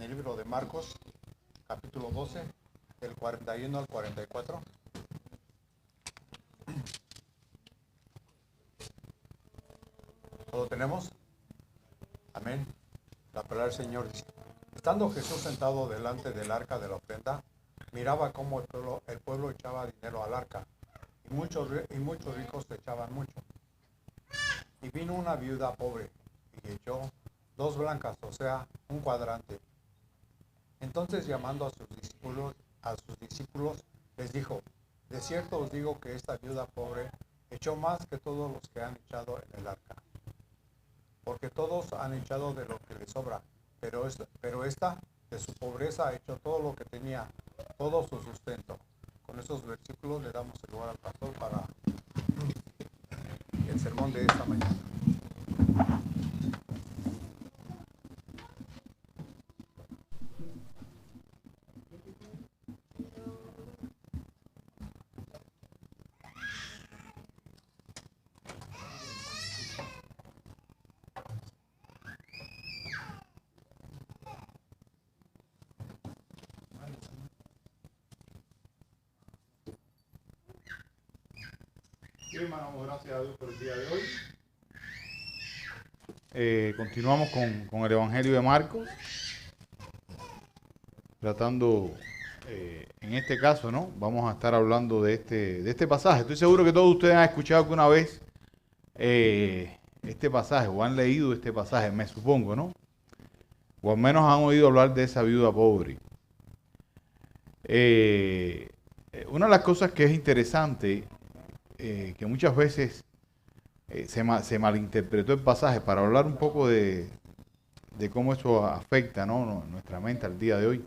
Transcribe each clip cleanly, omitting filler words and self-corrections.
el libro de Marcos, capítulo 12, del 41 al 44. ¿Todo tenemos? Amén. La palabra del Señor dice: estando Jesús sentado delante del arca de la ofrenda, miraba cómo el pueblo echaba dinero al arca, y muchos ricos echaban mucho. Y vino una viuda pobre, y echó 2 blancas, o sea, un cuadrante. Entonces, llamando a sus discípulos, les dijo: de cierto os digo que esta viuda pobre echó más que todos los que han echado en el arca. Porque todos han echado de lo que les sobra, pero esta de su pobreza ha hecho todo lo que tenía, todo su sustento. Con esos versículos le damos el lugar al pastor para el sermón de esta mañana. Sí, hermano, gracias a Dios por el día de hoy. Continuamos con el Evangelio de Marcos, tratando, en este caso, ¿no? Vamos a estar hablando de este pasaje. Estoy seguro que todos ustedes han escuchado alguna vez este pasaje, o han leído este pasaje, me supongo, ¿no? O al menos han oído hablar de esa viuda pobre. Una de las cosas que es interesante, que muchas veces se malinterpretó el pasaje, para hablar un poco de cómo eso afecta, ¿no?, nuestra mente al día de hoy.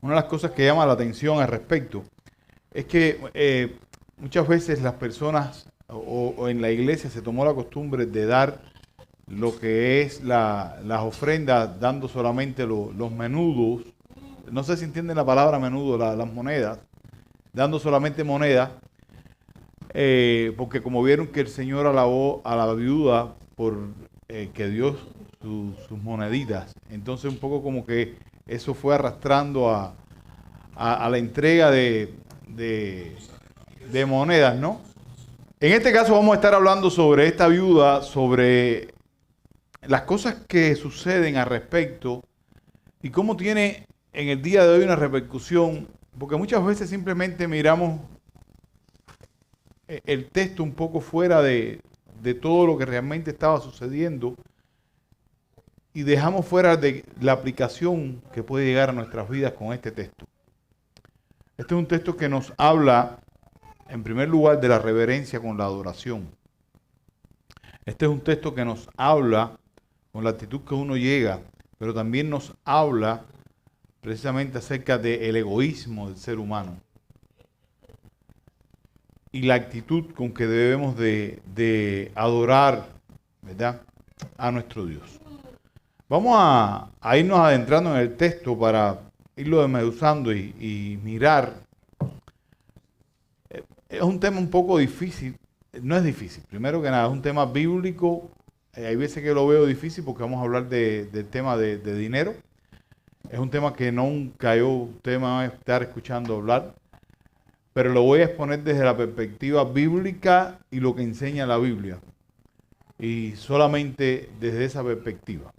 Una de las cosas que llama la atención al respecto es que muchas veces las personas o en la iglesia se tomó la costumbre de dar lo que es las ofrendas, dando solamente los menudos. No sé si entienden la palabra menudo, las monedas, dando solamente monedas. Porque como vieron que el Señor alabó a la viuda por que dio sus moneditas, entonces un poco como que eso fue arrastrando a la entrega de monedas, ¿no? En este caso vamos a estar hablando sobre esta viuda, sobre las cosas que suceden al respecto y cómo tiene en el día de hoy una repercusión, porque muchas veces simplemente miramos el texto un poco fuera de todo lo que realmente estaba sucediendo y dejamos fuera de la aplicación que puede llegar a nuestras vidas con este texto. Este es un texto que nos habla, en primer lugar, de la reverencia con la adoración. Este es un texto que nos habla con la actitud que uno llega, pero también nos habla precisamente acerca del egoísmo del ser humano y la actitud con que debemos de adorar, ¿verdad?, a nuestro Dios. Vamos a irnos adentrando en el texto para irlo desmenuzando y mirar. Es un tema un poco difícil. No es difícil, primero que nada, es un tema bíblico. Hay veces que lo veo difícil porque vamos a hablar del tema de dinero. Es un tema que nunca usted me va a estar escuchando hablar, pero lo voy a exponer desde la perspectiva bíblica y lo que enseña la Biblia. Y solamente desde esa perspectiva.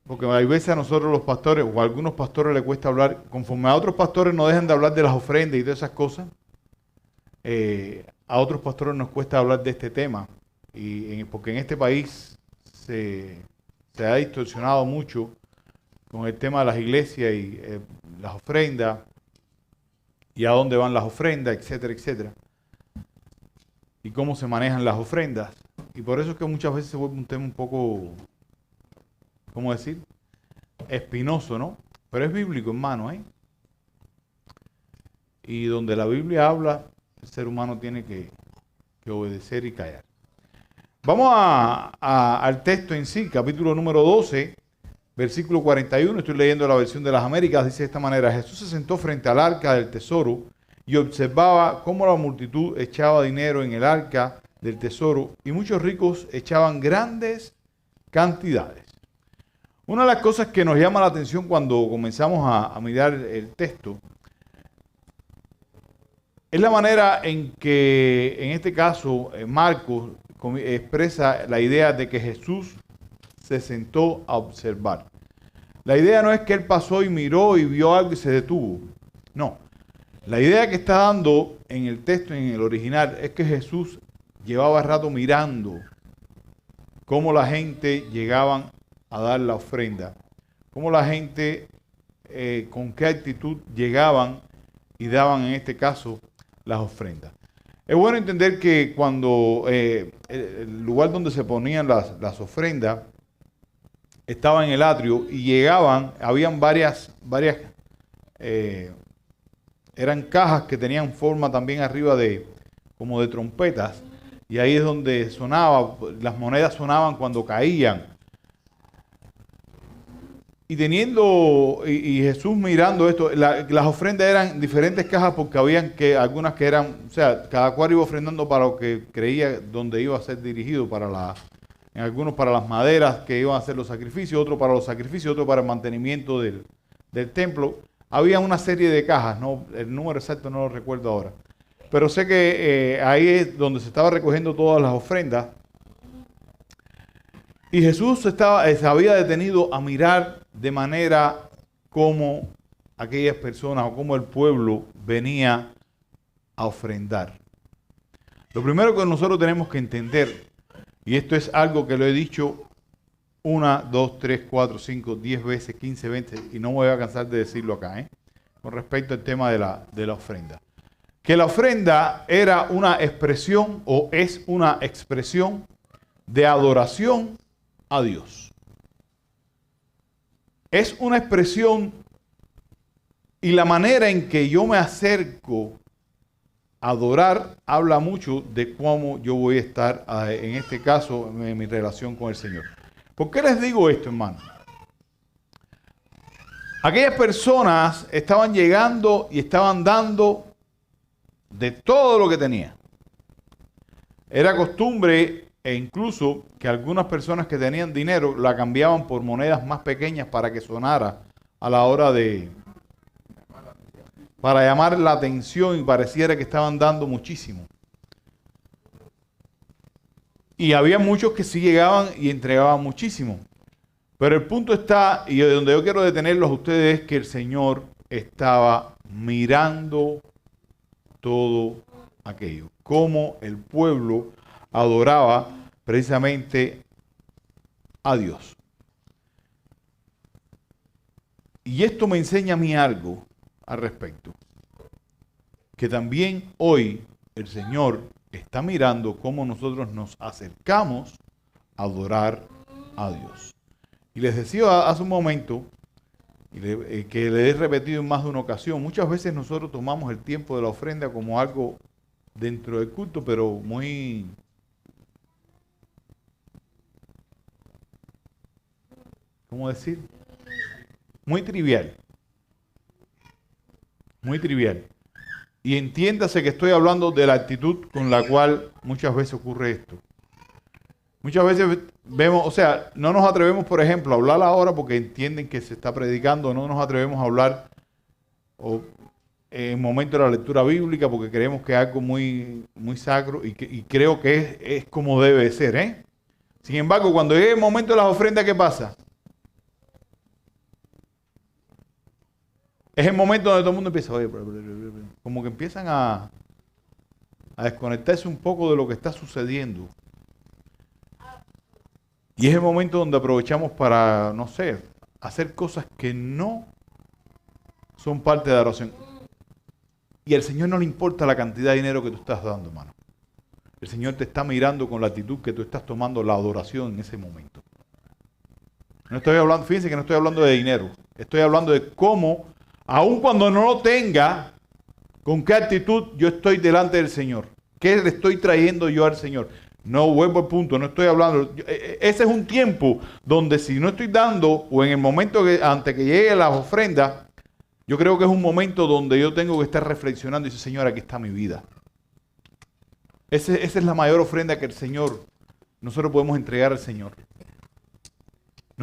Porque hay veces a nosotros los pastores, o a algunos pastores les cuesta hablar, conforme a otros pastores no dejan de hablar de las ofrendas y de esas cosas, a otros pastores nos cuesta hablar de este tema. Porque en este país se ha distorsionado mucho con el tema de las iglesias y las ofrendas, y a dónde van las ofrendas, etcétera, etcétera, y cómo se manejan las ofrendas. Y por eso es que muchas veces se vuelve un tema un poco, ¿cómo decir?, espinoso, ¿no? Pero es bíblico, hermano, ¿eh? Y donde la Biblia habla, el ser humano tiene que obedecer y callar. Vamos al texto en sí, capítulo número 12, versículo 41, estoy leyendo la versión de las Américas, dice de esta manera: Jesús se sentó frente al arca del tesoro y observaba cómo la multitud echaba dinero en el arca del tesoro, y muchos ricos echaban grandes cantidades. Una de las cosas que nos llama la atención cuando comenzamos a mirar el texto es la manera en que, en este caso, Marcos expresa la idea de que Jesús se sentó a observar. La idea no es que él pasó y miró y vio algo y se detuvo. No. La idea que está dando en el texto, en el original, es que Jesús llevaba rato mirando cómo la gente llegaban a dar la ofrenda, cómo la gente, con qué actitud llegaban y daban, en este caso, las ofrendas. Es bueno entender que cuando el lugar donde se ponían las ofrendas estaba en el atrio y llegaban, habían varias eran cajas que tenían forma también arriba como de trompetas, y ahí es donde sonaba, las monedas sonaban cuando caían. Y Jesús mirando esto, las ofrendas eran diferentes cajas porque habían algunas que eran, o sea, cada cual iba ofrendando para lo que creía donde iba a ser dirigido, en algunos para las maderas que iban a hacer los sacrificios, otros para los sacrificios, otros para el mantenimiento del templo. Había una serie de cajas, ¿no? El número exacto no lo recuerdo ahora. Pero sé que ahí es donde se estaba recogiendo todas las ofrendas. Y Jesús se había detenido a mirar de manera como aquellas personas o como el pueblo venía a ofrendar. Lo primero que nosotros tenemos que entender, y esto es algo que lo he dicho 1, 2, 3, 4, 5, 10 veces, 15, 20, y no me voy a cansar de decirlo acá, con respecto al tema de la ofrenda. Que la ofrenda era una expresión o es una expresión de adoración a Dios. Es una expresión y la manera en que yo me acerco a adorar habla mucho de cómo yo voy a estar, en este caso, en mi relación con el Señor. ¿Por qué les digo esto, hermano? Aquellas personas estaban llegando y estaban dando de todo lo que tenían. Era costumbre e incluso que algunas personas que tenían dinero la cambiaban por monedas más pequeñas para que sonara a la hora para llamar la atención y pareciera que estaban dando muchísimo. Y había muchos que sí llegaban y entregaban muchísimo. Pero el punto está, y donde yo quiero detenerlos a ustedes, es que el Señor estaba mirando todo aquello. Cómo el pueblo adoraba precisamente a Dios. Y esto me enseña a mí algo al respecto. Que también hoy el Señor está mirando cómo nosotros nos acercamos a adorar a Dios. Y les decía hace un momento, que le he repetido en más de una ocasión, muchas veces nosotros tomamos el tiempo de la ofrenda como algo dentro del culto, pero muy... ¿Cómo decir? Muy trivial. Muy trivial. Y entiéndase que estoy hablando de la actitud con la cual muchas veces ocurre esto. Muchas veces vemos, o sea, no nos atrevemos, por ejemplo, a hablar ahora porque entienden que se está predicando, no nos atrevemos a hablar en el momento de la lectura bíblica porque creemos que es algo muy, muy sacro y creo que es como debe ser, ¿eh? Sin embargo, cuando llegue el momento de las ofrendas, ¿qué pasa? Es el momento donde todo el mundo empieza, oye, como que empiezan a desconectarse un poco de lo que está sucediendo. Y es el momento donde aprovechamos para, no sé, hacer cosas que no son parte de la oración. Y al Señor no le importa la cantidad de dinero que tú estás dando, hermano. El Señor te está mirando con la actitud que tú estás tomando la adoración en ese momento. No estoy hablando, fíjense que no estoy hablando de dinero. Estoy hablando de cómo, aun cuando no lo tenga, con qué actitud yo estoy delante del Señor. ¿Qué le estoy trayendo yo al Señor? No, vuelvo al punto, no estoy hablando. Ese es un tiempo donde si no estoy dando, o en el momento antes que lleguen las ofrendas, yo creo que es un momento donde yo tengo que estar reflexionando y decir, Señor, aquí está mi vida. Esa es la mayor ofrenda que nosotros podemos entregar al Señor.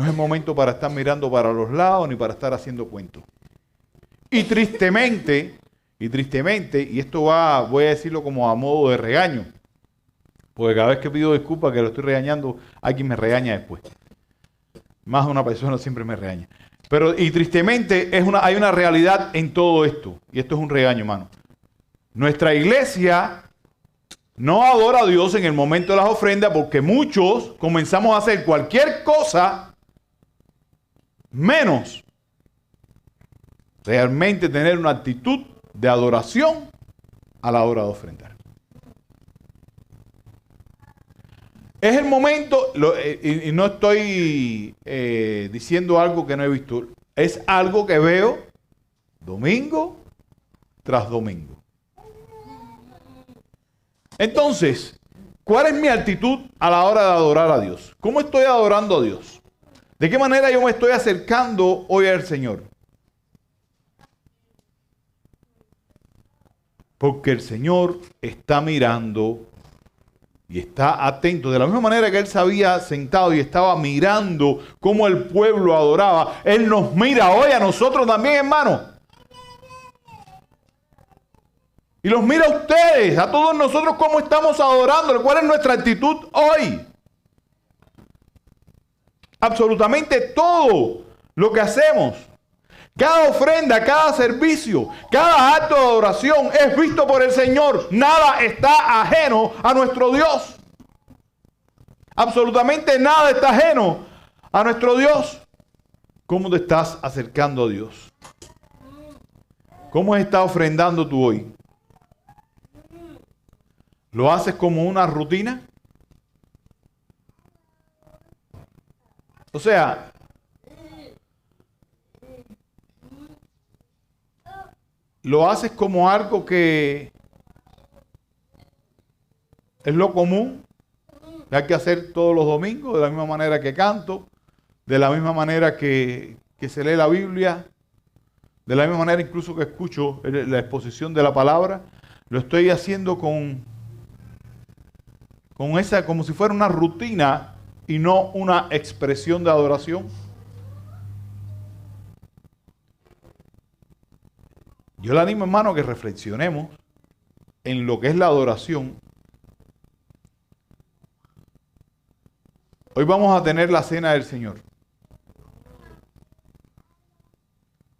No es el momento para estar mirando para los lados ni para estar haciendo cuentos. Y tristemente, y esto voy a decirlo como a modo de regaño, porque cada vez que pido disculpas que lo estoy regañando, alguien me regaña después. Más de una persona siempre me regaña. Pero, y tristemente, hay una realidad en todo esto. Y esto es un regaño, hermano. Nuestra iglesia no adora a Dios en el momento de las ofrendas porque muchos comenzamos a hacer cualquier cosa menos realmente tener una actitud de adoración a la hora de ofrendar. Es el momento, y no estoy diciendo algo que no he visto, es algo que veo domingo tras domingo. Entonces, ¿cuál es mi actitud a la hora de adorar a Dios? ¿Cómo estoy adorando a Dios? ¿De qué manera yo me estoy acercando hoy al Señor? Porque el Señor está mirando y está atento. De la misma manera que Él se había sentado y estaba mirando cómo el pueblo adoraba, Él nos mira hoy a nosotros también, hermano. Y los mira a ustedes, a todos nosotros, cómo estamos adorándole. ¿Cuál es nuestra actitud hoy? Absolutamente todo lo que hacemos, cada ofrenda, cada servicio, cada acto de adoración es visto por el Señor. Nada está ajeno a nuestro Dios. Absolutamente nada está ajeno a nuestro Dios. ¿Cómo te estás acercando a Dios? ¿Cómo estás ofrendando tú hoy? ¿Lo haces como una rutina? O sea, ¿lo haces como algo que es lo común? Que hay que hacer todos los domingos, de la misma manera que canto, de la misma manera que se lee la Biblia, de la misma manera incluso que escucho la exposición de la palabra. Lo estoy haciendo con esa, como si fuera una rutina y no una expresión de adoración. Yo le animo, hermano, que reflexionemos en lo que es la adoración. Hoy vamos a tener la cena del Señor.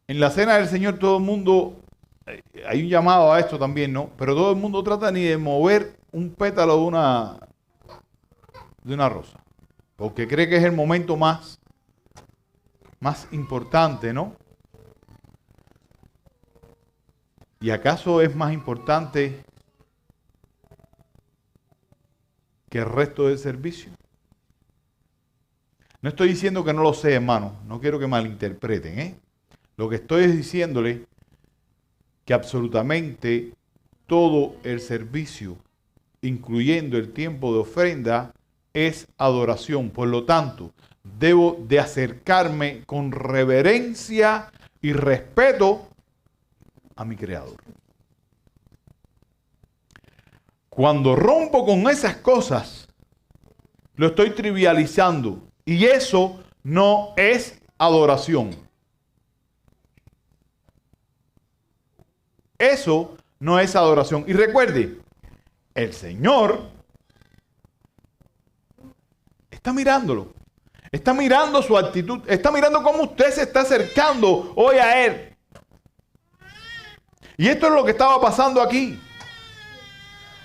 En la cena del Señor todo el mundo, hay un llamado a esto también, ¿no? Pero todo el mundo trata ni de mover un pétalo de una rosa. Porque cree que es el momento más importante, ¿no? ¿Y acaso es más importante que el resto del servicio? No estoy diciendo que no lo sea, hermano. No quiero que malinterpreten, ¿eh? Lo que estoy es diciéndole que absolutamente todo el servicio, incluyendo el tiempo de ofrenda, es adoración. Por lo tanto, debo de acercarme con reverencia y respeto a mi Creador. Cuando rompo con esas cosas, lo estoy trivializando. Y eso no es adoración. Eso no es adoración. Y recuerde, el Señor está mirándolo. Está mirando su actitud. Está mirando cómo usted se está acercando hoy a Él. Y esto es lo que estaba pasando aquí.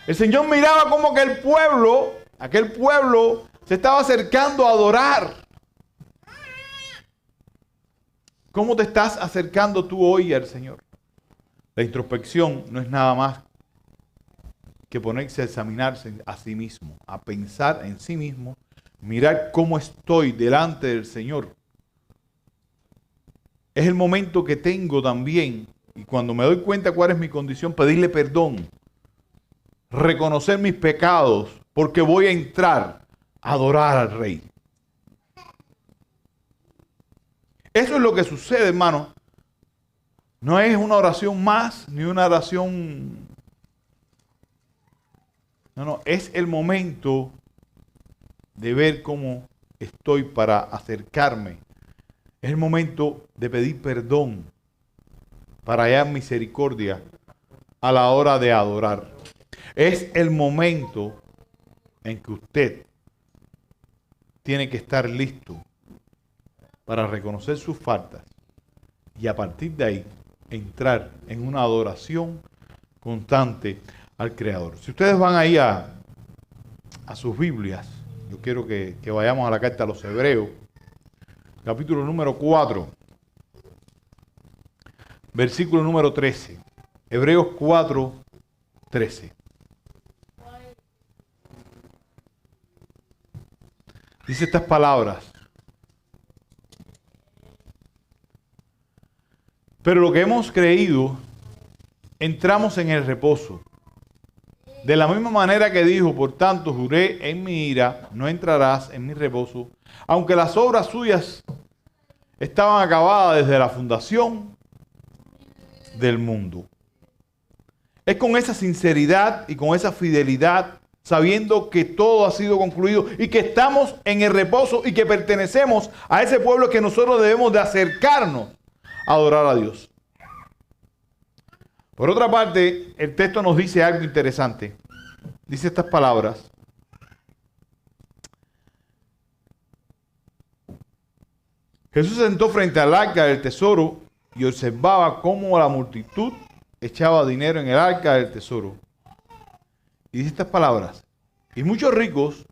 El Señor miraba como que aquel pueblo, se estaba acercando a adorar. ¿Cómo te estás acercando tú hoy al Señor? La introspección no es nada más que ponerse a examinarse a sí mismo, a pensar en sí mismo, mirar cómo estoy delante del Señor. Es el momento que tengo también, y cuando me doy cuenta cuál es mi condición, pedirle perdón, reconocer mis pecados, porque voy a entrar a adorar al Rey. Eso es lo que sucede, hermano. No es una oración más, ni una oración... No, es el momento de ver cómo estoy para acercarme. Es el momento de pedir perdón para hallar misericordia a la hora de adorar. Es el momento en que usted tiene que estar listo para reconocer sus faltas y a partir de ahí entrar en una adoración constante al Creador. Si ustedes van ahí a sus Biblias, yo quiero que vayamos a la carta a los Hebreos, capítulo número 4, versículo número 13. Hebreos 4, 13. Dice estas palabras. Pero lo que hemos creído, entramos en el reposo. De la misma manera que dijo, por tanto, juré en mi ira, no entrarás en mi reposo, aunque las obras suyas estaban acabadas desde la fundación del mundo. Es con esa sinceridad y con esa fidelidad, sabiendo que todo ha sido concluido y que estamos en el reposo y que pertenecemos a ese pueblo, que nosotros debemos de acercarnos a adorar a Dios. Por otra parte, el texto nos dice algo interesante. Dice estas palabras. Jesús se sentó frente al arca del tesoro y observaba cómo la multitud echaba dinero en el arca del tesoro. Y dice estas palabras. Y muchos ricos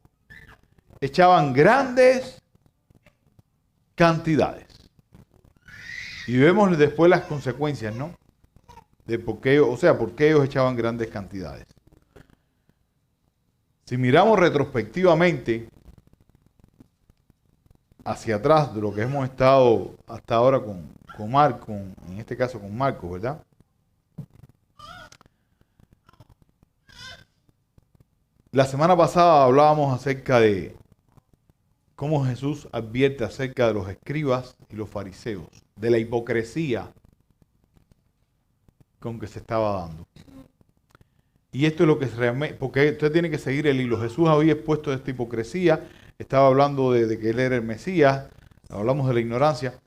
echaban grandes cantidades. Y vemos después las consecuencias, ¿no? De por qué ellos echaban grandes cantidades. Si miramos retrospectivamente hacia atrás de lo que hemos estado hasta ahora con Marco, en este caso con Marcos, ¿verdad? La semana pasada hablábamos acerca de cómo Jesús advierte acerca de los escribas y los fariseos, de la hipocresía con que se estaba dando. Y esto es lo que realmente, porque usted tiene que seguir el hilo. Jesús había expuesto esta hipocresía, estaba hablando de que él era el Mesías, hablamos de la ignorancia,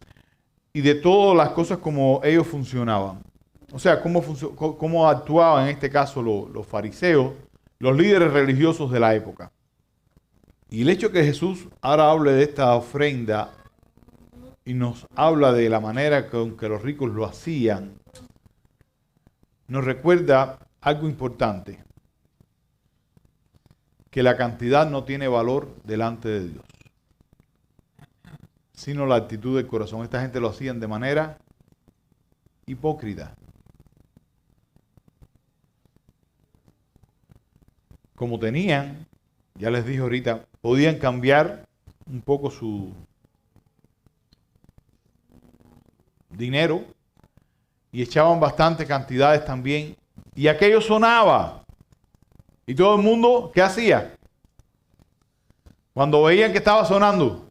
y de todas las cosas como ellos funcionaban. O sea, cómo actuaban en este caso los fariseos, los líderes religiosos de la época. Y el hecho que Jesús ahora hable de esta ofrenda y nos habla de la manera con que los ricos lo hacían, nos recuerda algo importante, que la cantidad no tiene valor delante de Dios, sino la actitud del corazón. Esta gente lo hacían de manera hipócrita. Como tenían, ya les dije ahorita, podían cambiar un poco su dinero y echaban bastantes cantidades también. Y aquello sonaba. Y todo el mundo, ¿qué hacía? Cuando veían que estaba sonando,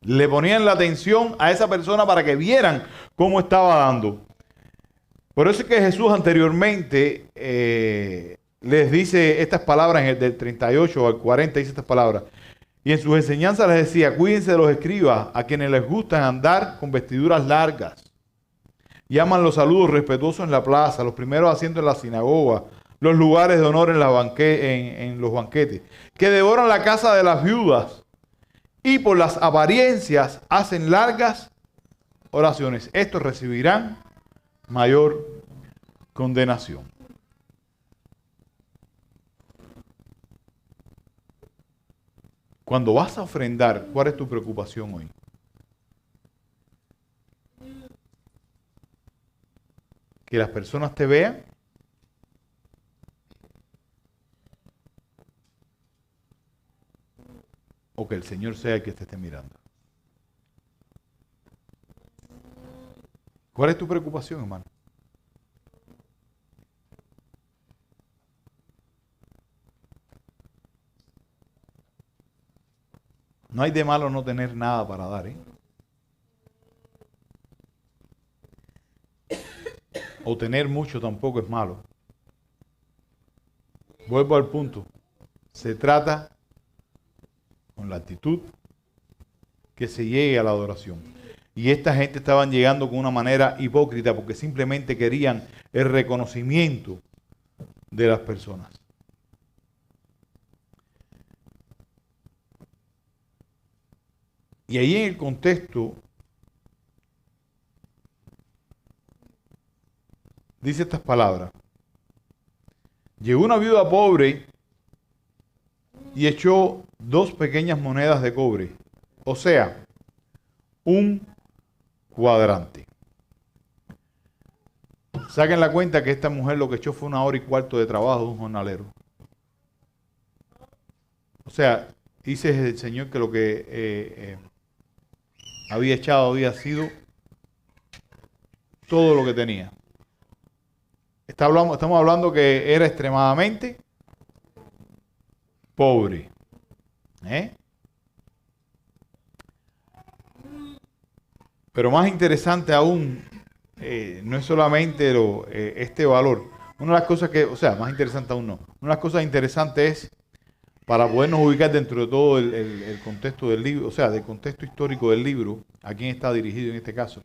le ponían la atención a esa persona para que vieran cómo estaba dando. Por eso es que Jesús anteriormente les dice estas palabras, del 38 al 40 dice estas palabras. Y en sus enseñanzas les decía, cuídense de los escribas, a quienes les gusta andar con vestiduras largas. Llaman los saludos respetuosos en la plaza, los primeros haciendo en la sinagoga, los lugares de honor en los banquetes, que devoran la casa de las viudas y por las apariencias hacen largas oraciones. Estos recibirán mayor condenación. Cuando vas a ofrendar, ¿cuál es tu preocupación hoy? ¿Que las personas te vean? ¿O que el Señor sea el que te esté mirando? ¿Cuál es tu preocupación, hermano? No hay de malo no tener nada para dar, ¿eh? O tener mucho tampoco es malo. Vuelvo al punto. Se trata con la actitud que se llegue a la adoración. Y esta gente estaban llegando con una manera hipócrita porque simplemente querían el reconocimiento de las personas. Y ahí en el contexto dice estas palabras. Llegó una viuda pobre y echó 2 pequeñas monedas de cobre, o sea, un cuadrante. Saquen la cuenta que esta mujer lo que echó fue 1 hora y cuarto de trabajo de un jornalero. O sea, dice el Señor que lo que había echado había sido todo lo que tenía. Estamos hablando que era extremadamente pobre. Pero más interesante aún, no es solamente este valor. Una de las cosas que, o sea, más interesante aún no. Una de las cosas interesantes es, para podernos ubicar dentro de todo el contexto del libro, o sea, del contexto histórico del libro, a quién está dirigido en este caso,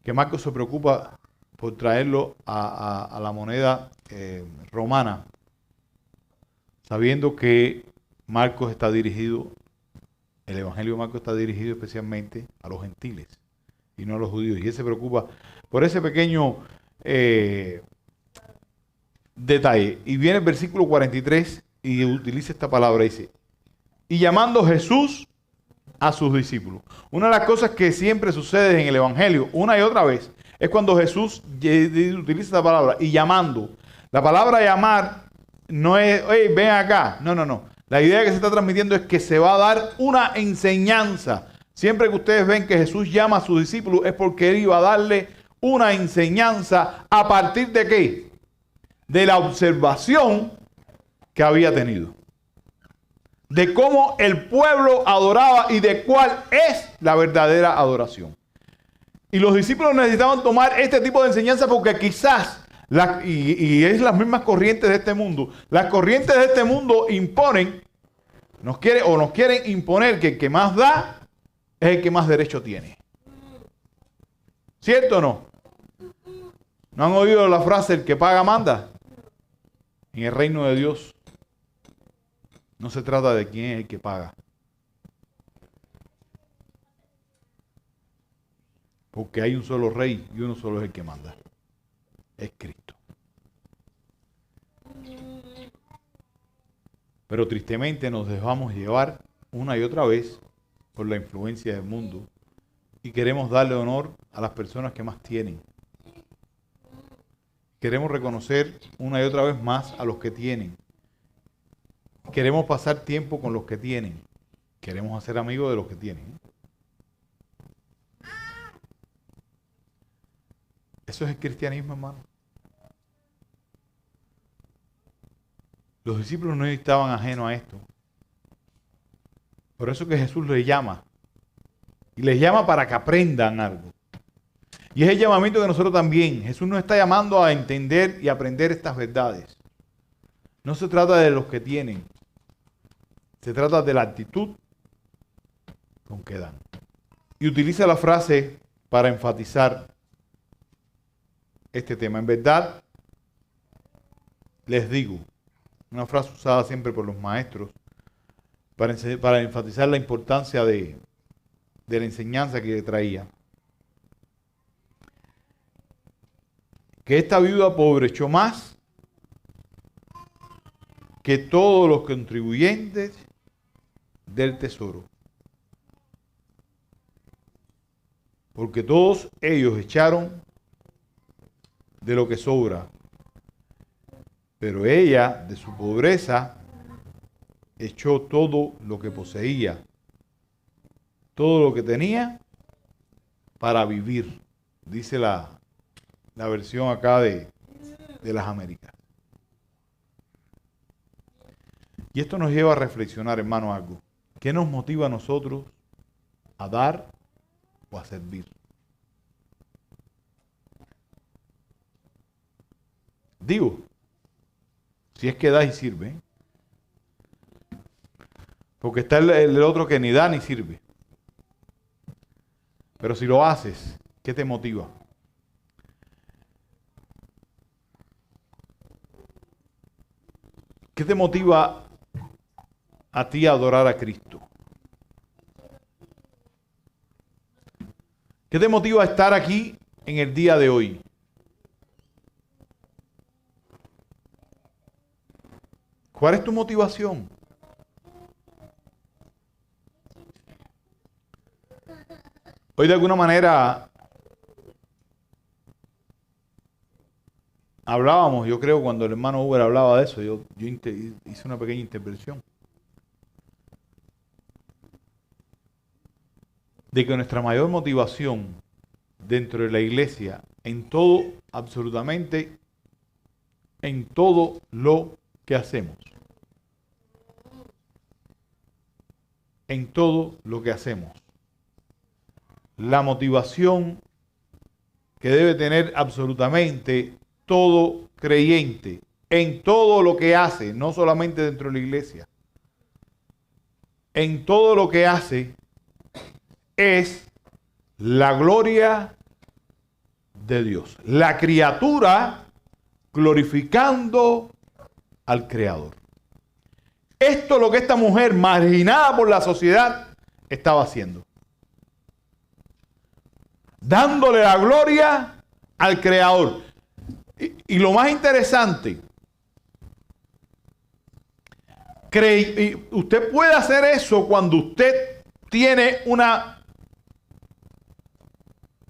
que Marcos se preocupa por traerlo a la moneda romana, sabiendo que Marcos está dirigido, el Evangelio de Marcos está dirigido especialmente a los gentiles y no a los judíos. Y él se preocupa por ese pequeño detalle. Y viene el versículo 43 y utiliza esta palabra, dice, y llamando Jesús a sus discípulos. Una de las cosas que siempre sucede en el Evangelio, una y otra vez, es cuando Jesús utiliza esta palabra, y llamando. La palabra llamar no es, hey, ven acá. No, no, no. La idea que se está transmitiendo es que se va a dar una enseñanza. Siempre que ustedes ven que Jesús llama a sus discípulos es porque él iba a darle una enseñanza a partir de ¿qué? De la observación que había tenido. De cómo el pueblo adoraba y de cuál es la verdadera adoración. Y los discípulos necesitaban tomar este tipo de enseñanza porque quizás, y es las mismas corrientes de este mundo, las corrientes de este mundo imponen, nos quieren imponer que el que más da es el que más derecho tiene. ¿Cierto o no? ¿No han oído la frase, el que paga manda? En el reino de Dios no se trata de quién es el que paga. Porque hay un solo rey y uno solo es el que manda. Es Cristo. Pero tristemente nos dejamos llevar una y otra vez por la influencia del mundo y queremos darle honor a las personas que más tienen. Queremos reconocer una y otra vez más a los que tienen. Queremos pasar tiempo con los que tienen. Queremos hacer amigos de los que tienen. Eso es el cristianismo, hermano. Los discípulos no estaban ajenos a esto. Por eso que Jesús les llama. Y les llama para que aprendan algo. Y es el llamamiento de nosotros también. Jesús nos está llamando a entender y aprender estas verdades. No se trata de los que tienen. Se trata de la actitud con que dan. Y utiliza la frase para enfatizar este tema. En verdad, les digo, una frase usada siempre por los maestros, para enfatizar la importancia de la enseñanza que traía. Que esta viuda pobre echó más que todos los contribuyentes del tesoro. Porque todos ellos echaron de lo que sobra. Pero ella, de su pobreza, echó todo lo que poseía, todo lo que tenía para vivir. Dice la versión acá de las Américas. Y esto nos lleva a reflexionar, hermano, algo. ¿Qué nos motiva a nosotros a dar o a servir? Digo, si es que da y sirve. Porque está el otro que ni da ni sirve. Pero si lo haces, ¿qué te motiva? ¿Qué te motiva a ti a adorar a Cristo? ¿Qué te motiva a estar aquí en el día de hoy? ¿Cuál es tu motivación? Hoy de alguna manera hablábamos, yo creo, cuando el hermano Uber hablaba de eso, yo hice una pequeña intervención. De que nuestra mayor motivación dentro de la iglesia, en todo, absolutamente, en todo lo que hacemos. En todo lo que hacemos. La motivación que debe tener absolutamente todo creyente, en todo lo que hace, no solamente dentro de la iglesia, en todo lo que hace, es la gloria de Dios. La criatura glorificando al Creador. Esto es lo que esta mujer, marginada por la sociedad, estaba haciendo. Dándole la gloria al Creador. Y lo más interesante, usted puede hacer eso cuando usted tiene una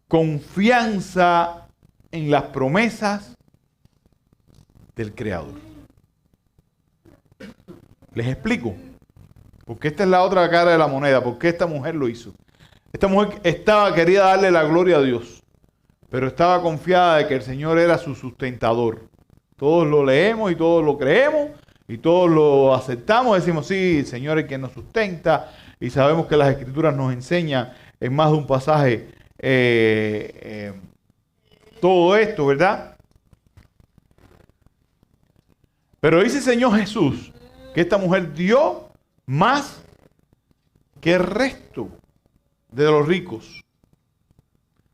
confianza en las promesas del Creador. Les explico, porque esta es la otra cara de la moneda, porque esta mujer lo hizo. Esta mujer quería darle la gloria a Dios, pero estaba confiada de que el Señor era su sustentador. Todos lo leemos y todos lo creemos y todos lo aceptamos. Decimos, sí, el Señor es quien nos sustenta, y sabemos que las Escrituras nos enseñan en más de un pasaje todo esto, ¿verdad? Pero dice el Señor Jesús que esta mujer dio más que el resto de los ricos,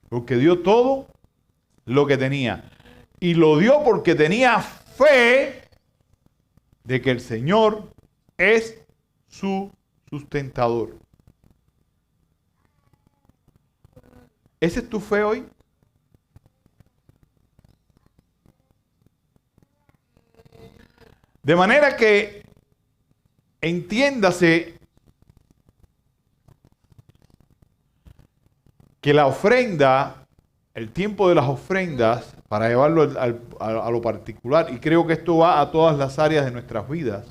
porque dio todo lo que tenía, y lo dio porque tenía fe de que el Señor es su sustentador. ¿Esa es tu fe hoy? De manera que entiéndase que la ofrenda, el tiempo de las ofrendas, para llevarlo a lo particular, y creo que esto va a todas las áreas de nuestras vidas,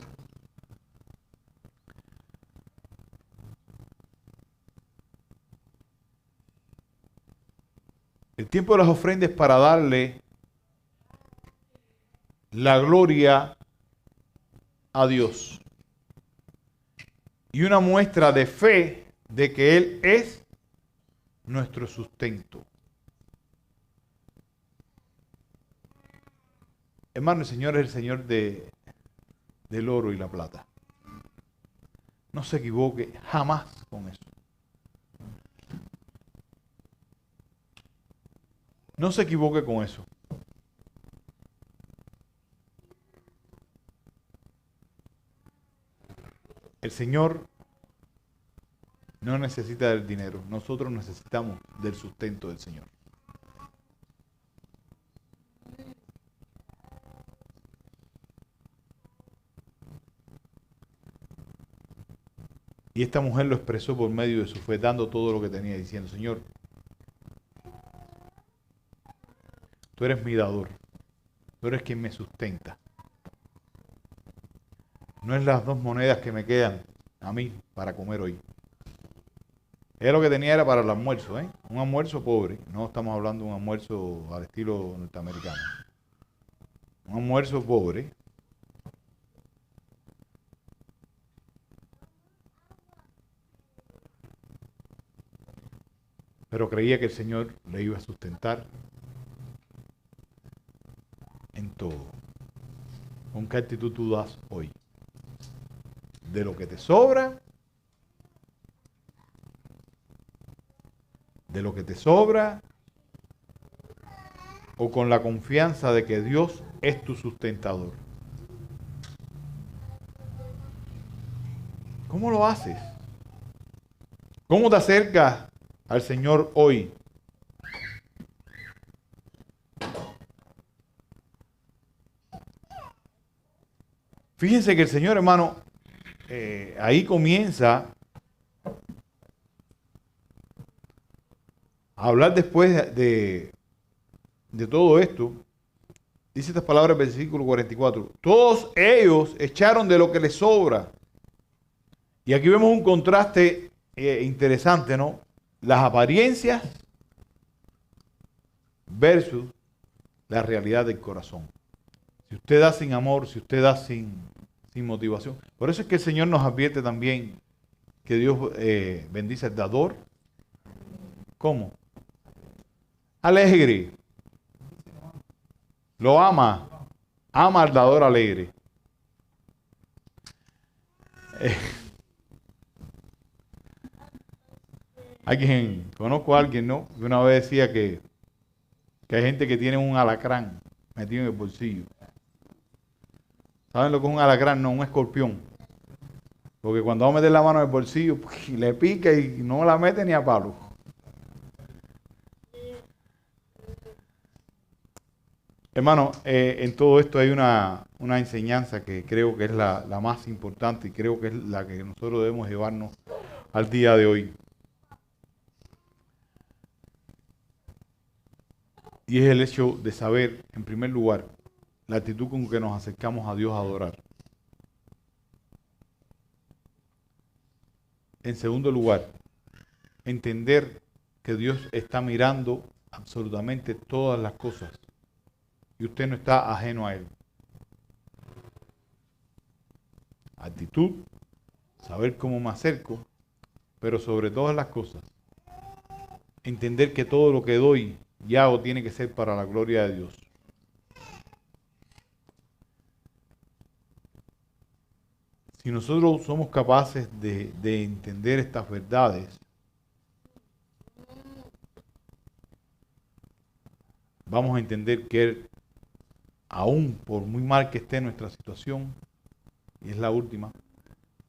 el tiempo de las ofrendas es para darle la gloria a Dios y una muestra de fe de que Él es nuestro sustento. Hermano, el Señor es el Señor del oro y la plata. No se equivoque jamás con eso. No se equivoque con eso. El Señor no necesita del dinero. Nosotros necesitamos del sustento del Señor. Y esta mujer lo expresó por medio de su fe, dando todo lo que tenía, diciendo, Señor, tú eres mi dador, tú eres quien me sustenta. No es las 2 monedas que me quedan a mí para comer hoy. Ella lo que tenía era para el almuerzo, un almuerzo pobre. No estamos hablando de un almuerzo al estilo norteamericano. Un almuerzo pobre. Pero creía que el Señor le iba a sustentar en todo. ¿Con qué actitud tú das hoy? ¿De lo que te sobra de lo que te sobra o con la confianza de que Dios es tu sustentador? ¿Cómo lo haces? ¿Cómo te acercas al Señor hoy? Fíjense que el Señor, hermano, ahí comienza a hablar después de todo esto. Dice estas palabras del versículo 44. Todos ellos echaron de lo que les sobra. Y aquí vemos un contraste interesante, ¿no? Las apariencias versus la realidad del corazón. Si usted da sin amor, si usted da sin motivación. Por eso es que el Señor nos advierte también que Dios bendice al dador. ¿Cómo? Alegre. Lo ama. Ama al dador alegre. Conozco a alguien, ¿no? Que una vez decía que hay gente que tiene un alacrán metido en el bolsillo. ¿Saben lo que es un alacrán? No, un escorpión. Porque cuando va a meter la mano en el bolsillo, le pica y no la mete ni a palo. Hermano, en todo esto hay una enseñanza que creo que es la más importante y creo que es la que nosotros debemos llevarnos al día de hoy. Y es el hecho de saber, en primer lugar, la actitud con que nos acercamos a Dios a adorar. En segundo lugar, entender que Dios está mirando absolutamente todas las cosas y usted no está ajeno a Él. Actitud, saber cómo me acerco, pero sobre todas las cosas, entender que todo lo que doy y hago tiene que ser para la gloria de Dios. Si nosotros somos capaces de entender estas verdades, vamos a entender que Él, aún por muy mal que esté nuestra situación, y es la última,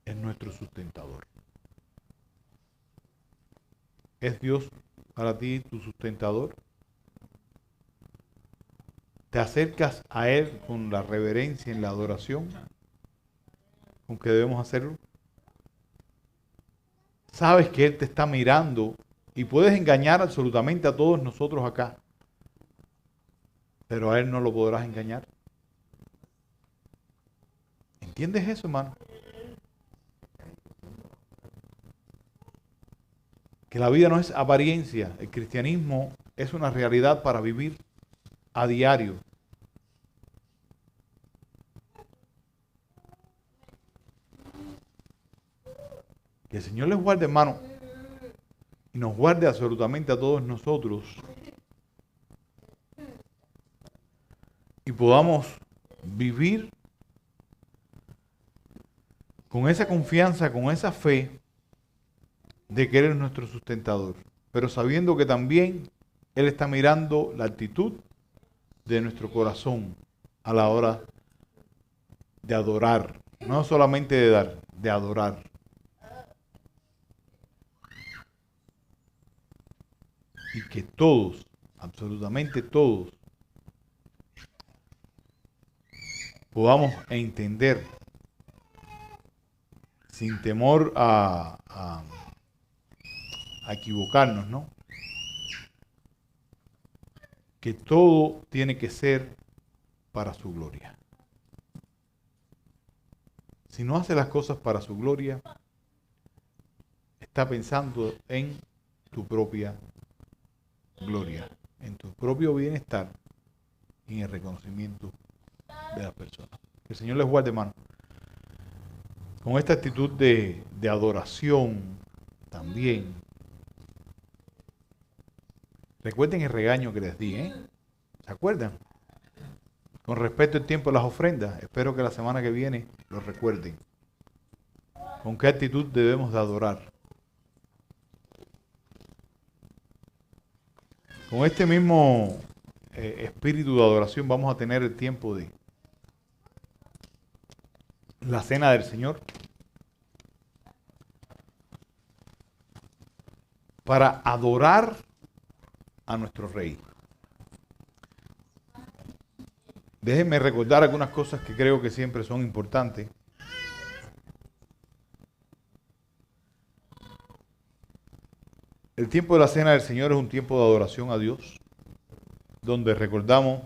es nuestro sustentador. ¿Es Dios para ti tu sustentador? ¿Te acercas a Él con la reverencia en la adoración con que debemos hacerlo? Sabes que Él te está mirando y puedes engañar absolutamente a todos nosotros acá, pero a Él no lo podrás engañar. ¿Entiendes eso, hermano? Que la vida no es apariencia, el cristianismo es una realidad para vivir a diario. Que el Señor les guarde, hermano, y nos guarde absolutamente a todos nosotros y podamos vivir con esa confianza, con esa fe de que Él es nuestro sustentador, pero sabiendo que también Él está mirando la actitud de nuestro corazón a la hora de adorar, no solamente de dar, de adorar. Y que todos, absolutamente todos, podamos entender, sin temor a equivocarnos, ¿no? Que todo tiene que ser para su gloria. Si no hace las cosas para su gloria, está pensando en tu propia gloria, en tu propio bienestar y en el reconocimiento de las personas. Que el Señor les guarde, hermano. Con esta actitud de adoración también. Recuerden el regaño que les di, ¿eh? ¿Se acuerdan? Con respecto al tiempo de las ofrendas, espero que la semana que viene lo recuerden. ¿Con qué actitud debemos de adorar? Con este mismo espíritu de adoración vamos a tener el tiempo de la cena del Señor para adorar a nuestro Rey. Déjenme recordar algunas cosas que creo que siempre son importantes. El tiempo de la cena del Señor es un tiempo de adoración a Dios, donde recordamos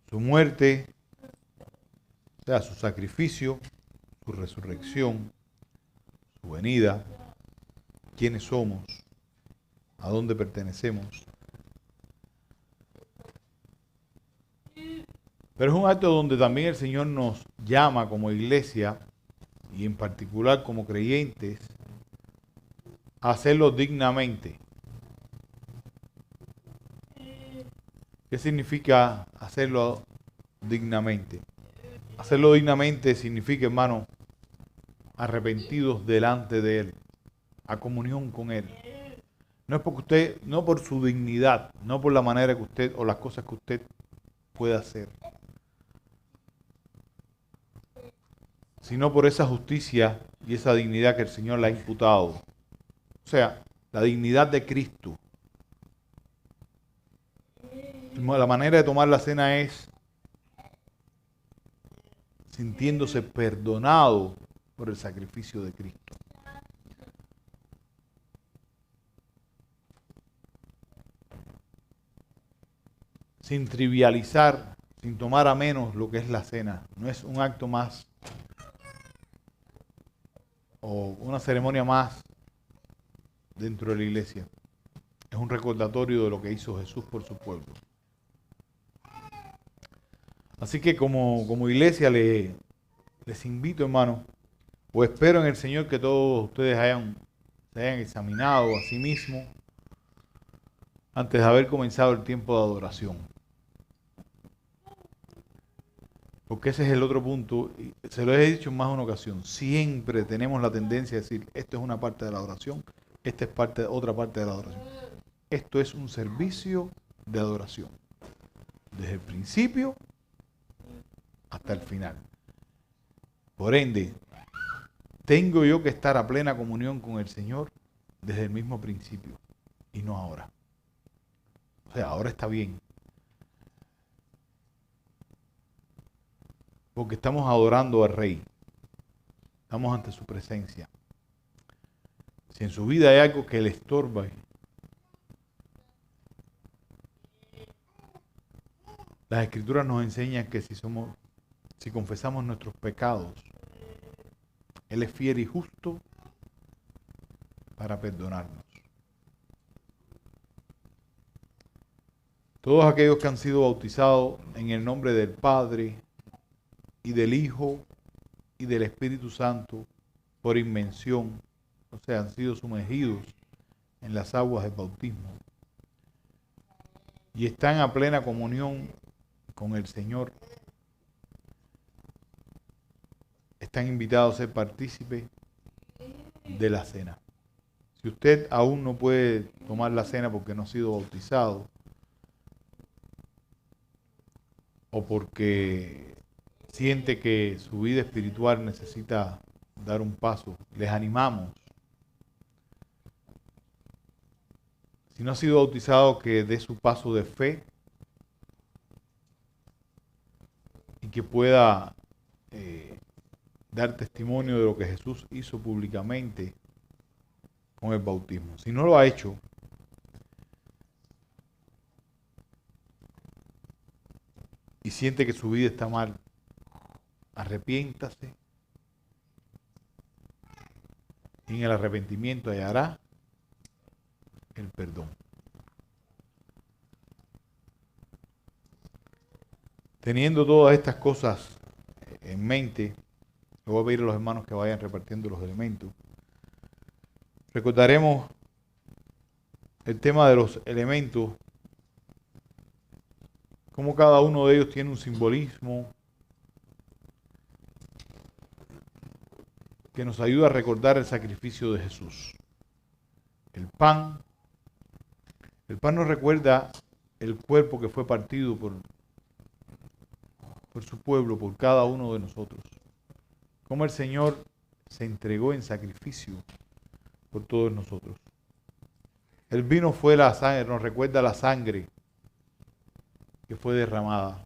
su muerte, o sea, su sacrificio, su resurrección, su venida, quiénes somos, a dónde pertenecemos. Pero es un acto donde también el Señor nos llama como iglesia, y en particular como creyentes, a hacerlo dignamente. ¿Qué significa hacerlo dignamente? Hacerlo dignamente significa, hermano, arrepentidos delante de Él, a comunión con Él. No es porque usted, no por su dignidad, no por la manera que usted o las cosas que usted puede hacer, sino por esa justicia y esa dignidad que el Señor le ha imputado. O sea, la dignidad de Cristo. La manera de tomar la cena es sintiéndose perdonado por el sacrificio de Cristo. Sin trivializar, sin tomar a menos lo que es la cena. No es un acto más o una ceremonia más dentro de la iglesia. Es un recordatorio de lo que hizo Jesús por su pueblo. Así que como iglesia les invito, hermano, o espero en el Señor que todos ustedes se hayan examinado a sí mismos antes de haber comenzado el tiempo de adoración. Porque ese es el otro punto, y se lo he dicho en más de una ocasión, siempre tenemos la tendencia a decir, esto es una parte de la adoración, esta es otra parte de la adoración. Esto es un servicio de adoración, desde el principio hasta el final. Por ende, tengo yo que estar a plena comunión con el Señor desde el mismo principio y no ahora. O sea, ahora está bien. Porque estamos adorando al Rey. Estamos ante su presencia. Si en su vida hay algo que le estorba, las Escrituras nos enseñan que si confesamos nuestros pecados, Él es fiel y justo para perdonarnos. Todos aquellos que han sido bautizados en el nombre del Padre y del Hijo y del Espíritu Santo por inmersión, o sea, han sido sumergidos en las aguas del bautismo y están a plena comunión con el Señor, están invitados a ser partícipes de la cena. Si usted aún no puede tomar la cena porque no ha sido bautizado o porque siente que su vida espiritual necesita dar un paso, les animamos. Si no ha sido bautizado, que dé su paso de fe y que pueda dar testimonio de lo que Jesús hizo públicamente con el bautismo. Si no lo ha hecho, y siente que su vida está mal, arrepiéntase y en el arrepentimiento hallará el perdón. Teniendo todas estas cosas en mente, le voy a pedir a los hermanos que vayan repartiendo los elementos. Recordaremos el tema de los elementos, cómo cada uno de ellos tiene un simbolismo que nos ayuda a recordar el sacrificio de Jesús. El pan El pan nos recuerda el cuerpo que fue partido por su pueblo, por cada uno de nosotros. Cómo el Señor se entregó en sacrificio por todos nosotros. El vino fue la sangre, nos recuerda la sangre que fue derramada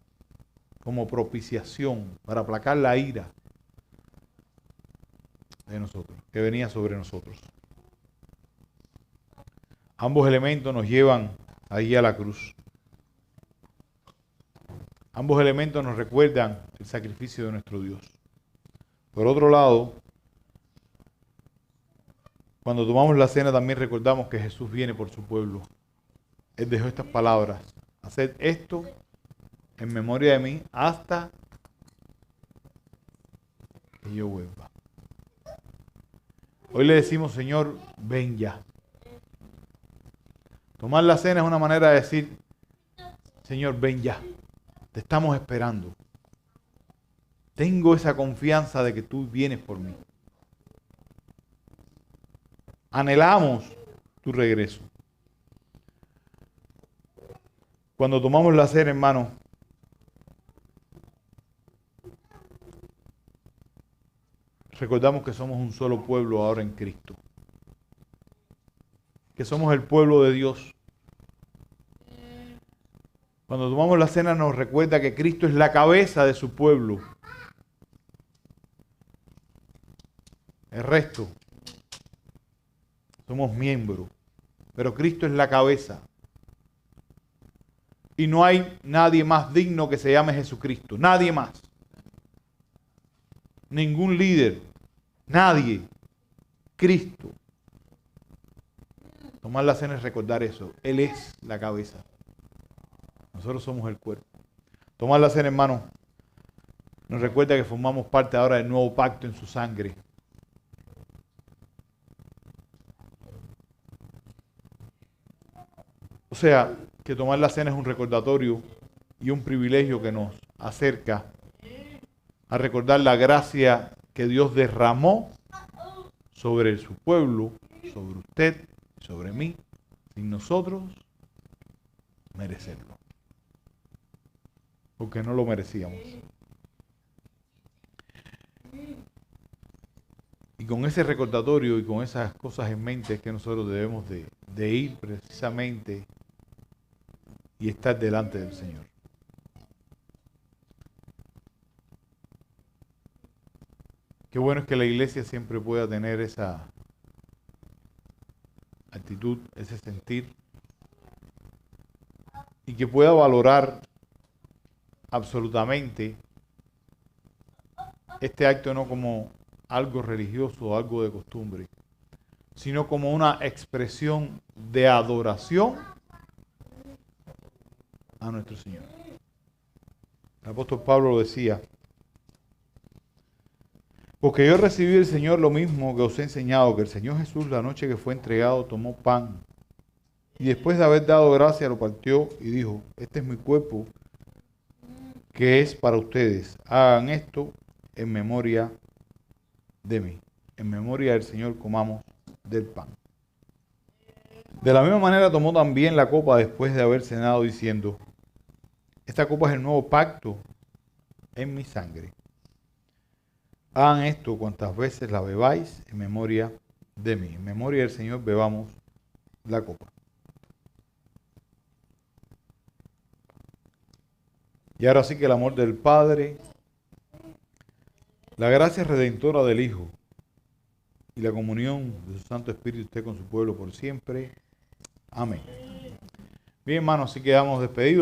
como propiciación para aplacar la ira de nosotros, que venía sobre nosotros. Ambos elementos nos llevan ahí a la cruz. Ambos elementos nos recuerdan el sacrificio de nuestro Dios. Por otro lado, cuando tomamos la cena también recordamos que Jesús viene por su pueblo. Él dejó estas palabras: haced esto en memoria de mí hasta que yo vuelva. Hoy le decimos: Señor, ven ya. Tomar la cena es una manera de decir: Señor, ven ya. Te estamos esperando. Tengo esa confianza de que tú vienes por mí. Anhelamos tu regreso. Cuando tomamos la cena, hermano, recordamos que somos un solo pueblo ahora en Cristo. Que somos el pueblo de Dios. Cuando tomamos la cena nos recuerda que Cristo es la cabeza de su pueblo. El resto somos miembros, pero Cristo es la cabeza. Y no hay nadie más digno que se llame Jesucristo. Nadie más. Ningún líder. Nadie. Cristo. Tomar la cena es recordar eso. Él es la cabeza. Nosotros somos el cuerpo. Tomar la cena, hermano, nos recuerda que formamos parte ahora del nuevo pacto en su sangre. O sea, que tomar la cena es un recordatorio y un privilegio que nos acerca a recordar la gracia que Dios derramó sobre su pueblo, sobre usted, sobre mí, sin nosotros merecerlo. Porque no lo merecíamos. Y con ese recordatorio y con esas cosas en mente es que nosotros debemos de ir precisamente y estar delante del Señor. Qué bueno es que la iglesia siempre pueda tener esa actitud, ese sentir, y que pueda valorar absolutamente este acto no como algo religioso o algo de costumbre, sino como una expresión de adoración a nuestro Señor. El apóstol Pablo lo decía: porque yo recibí del Señor lo mismo que os he enseñado, que el Señor Jesús, la noche que fue entregado, tomó pan y después de haber dado gracia lo partió y dijo: este es mi cuerpo que es para ustedes. Hagan esto en memoria de mí. En memoria del Señor comamos del pan. De la misma manera tomó también la copa después de haber cenado diciendo: esta copa es el nuevo pacto en mi sangre. Hagan esto cuantas veces la bebáis en memoria de mí. En memoria del Señor bebamos la copa. Y ahora sí que el amor del Padre, la gracia redentora del Hijo y la comunión de su Santo Espíritu esté con su pueblo por siempre. Amén. Bien, hermanos, así quedamos despedidos.